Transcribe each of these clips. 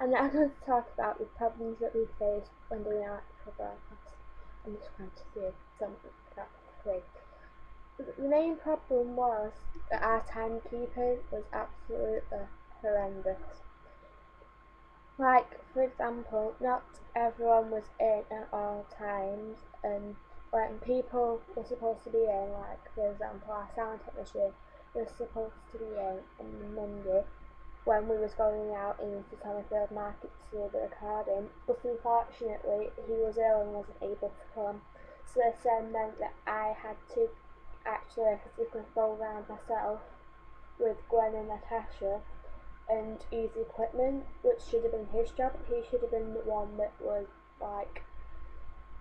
And I'm going to talk about the problems that we face when doing our actual broadcast. I'm just trying to see something that's free. The main problem was that our timekeeping was absolutely horrendous. Like, for example, not everyone was in at all times, and when people were supposed to be in, like, for example, our sound technician was supposed to be in on Monday when we was going out into Summerfield Market to do the recording, but unfortunately he was ill and wasn't able to come. So this then meant that I had to actually physically go around myself with Gwen and Natasha and use the equipment, which should have been his job. He should have been the one that was like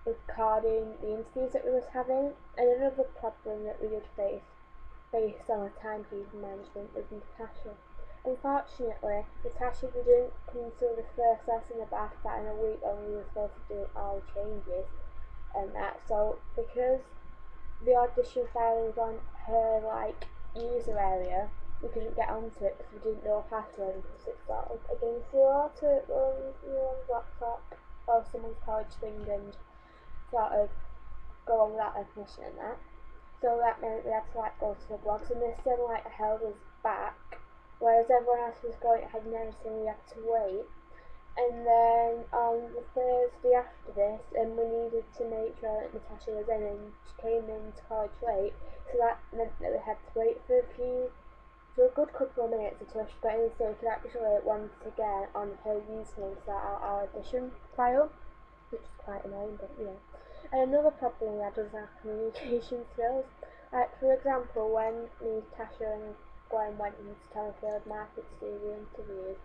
recording the interviews that we was having. And another problem that we did face based on the timekeeping management was Natasha. Unfortunately, Natasha didn't come to the first lesson about that in a week when we were supposed to do all the changes and that. So because the audition file was on her like user area, we couldn't get onto it because we didn't know password because it's sort of against the law to run anyone's laptop or someone's college thing and sort of go on without their permission and that. So that meant we had to like go to the blogs, and this then like held us back, whereas everyone else was going ahead and everything, we had to wait. And then on the Thursday after this, and we needed to make sure that Natasha was in, and she came into college late, so that meant that we had to wait for a good couple of minutes until she got in, so we could actually once again on her username start out our audition file, which is quite annoying, but you know. And another problem we had was our communication skills. Like, for example, when me, Natasha and Gwen went into Summerfield Market to do the interviews,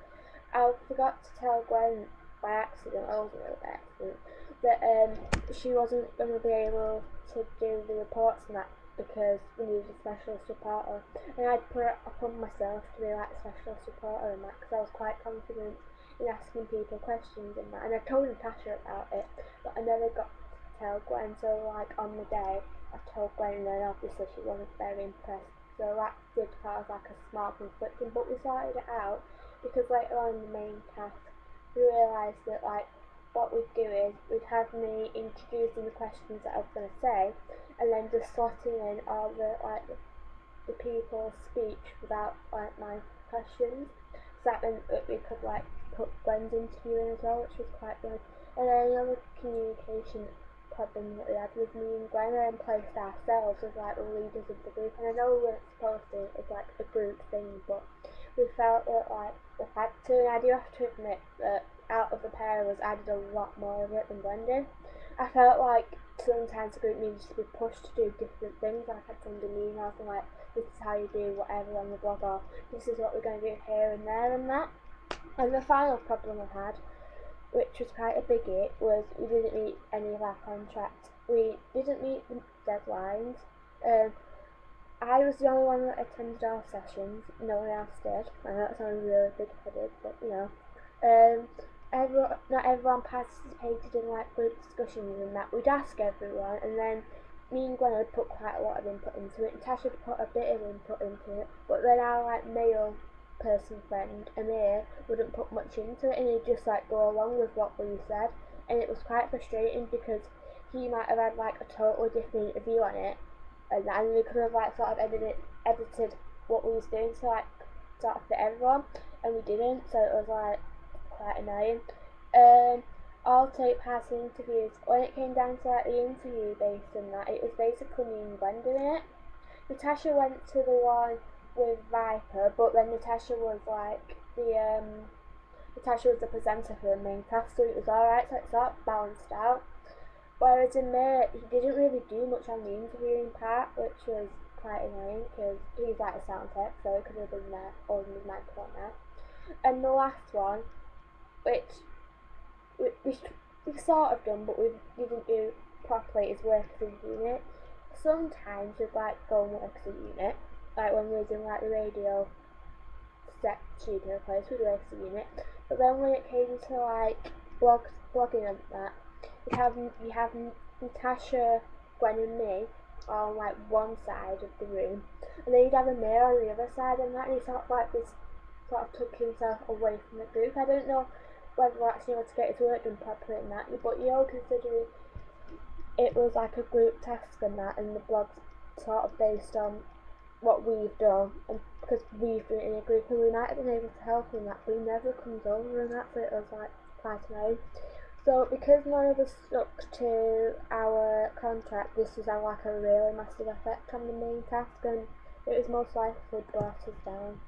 I forgot to tell Gwen by accident, or wasn't really by accident, that she wasn't going to be able to do the reports and that because we needed a specialist reporter. And I'd put it upon myself to be like a specialist reporter and that because I was quite confident in asking people questions and that. And I told Natasha about it, but I never got to tell Gwen. So like on the day, I told Gwen, and then obviously she wasn't very impressed. So that did cause like a small conflicting, but we sorted it out. Because later on in the main task, we realised that like what we'd do is we'd have me introducing the questions that I was going to say, and then just slotting in all the the people's speech without like my questions. So that meant that we could like put Gwen's interview in as well, which was quite good. And then another communication problem that we had was me and Gwen were in placed ourselves as like the leaders of the group, and I know we weren't supposed to, it's like a group thing, but we felt that like we had to, and I do have to admit that out of the pair of us I did a lot more of it than Gwen did. I felt like sometimes the group needed to be pushed to do different things, like I'd send an email and like, this is how you do whatever on the blog, or this is what we're going to do here and there and that. And the final problem I had, which was quite a biggie, was we didn't meet any of our contracts. We didn't meet the deadlines. I was the only one that attended all sessions, no one else did. I know that sounds really big-headed, but you know. Not everyone participated in like group discussions and that. We'd ask everyone, and then me and Gwen would put quite a lot of input into it. Natasha would put a bit of input into it, but then our like male person friend Amir wouldn't put much into it, and he'd just like go along with what we said, and it was quite frustrating because he might have had like a totally different view on it, and we could have like sort of edited what we was doing to like sort of fit everyone, and we didn't, so it was like quite annoying. I'll take part in interviews. When it came down to like the interview based and that, it was basically me and Gwen doing it. Natasha went to the one with Viper, but then Natasha was like Natasha was the presenter for the main task, so it was alright, so it sort of balanced out. Whereas in May, he didn't really do much on the interviewing part, which was quite annoying because he's like a sound tech, so he could have been there holding his microphone out. And the last one, which we sort of done, but we didn't do properly, is work as a unit. Sometimes we'd like go and work as a unit, like when we was in like the radio set studio place, we'd work as a unit. But then when it came to like blogging and that, you have Natasha, Gwen and me on like one side of the room, and then you'd have Amir on the other side and that, and he sort of like this sort of took himself away from the group. I don't know whether we're actually able to get his work done properly and that, but considering it was like a group task and that, and the blog's sort of based on what we've done, and because we've done it in a group, and we might have been able to help him that, but he never comes over and that, so it was like quite annoying. So because none of us stuck to our contract, this was like a really massive effect on the main task, and it was most likely brought us down.